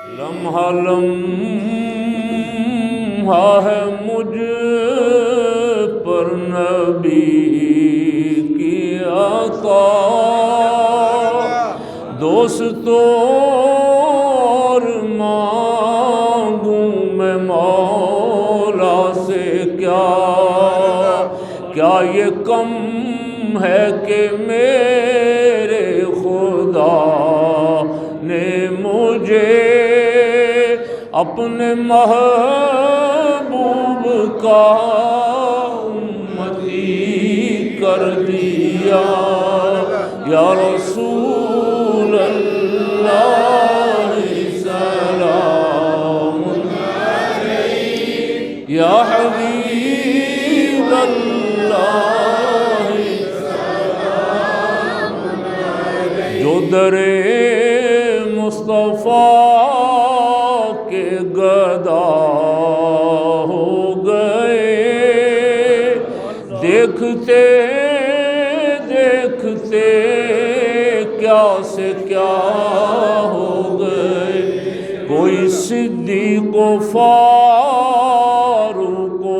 لمحہ لمحہ ہے مجھ پر نبی کی عطا، دوستوں اور مانگوں میں مولا سے کیا یہ کم ہے کہ میرے خدا نے مجھے اپنے محبوب کا امتی کر دیا۔ یا رسول اللہ سلام علیک، یا حبیب اللہ سلام علیک، جو در مصطفیٰ کے گدا ہو گئے، دیکھتے دیکھتے کیا سے کیا ہو گئے، کوئی صدیق و فاروق و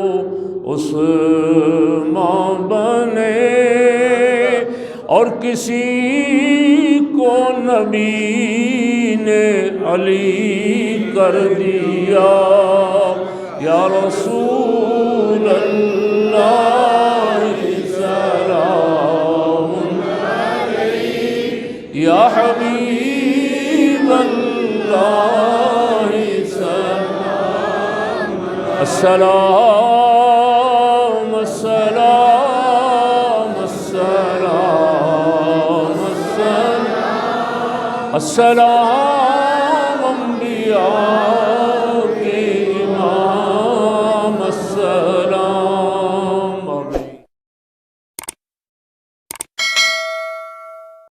عثمان بنے، اور کسی کو نبی نے علی کر دیا۔ یا رسول اللہ سلام علیک، یا حبیب اللہ سلام علیک، السلام السلام السلام السلام السلام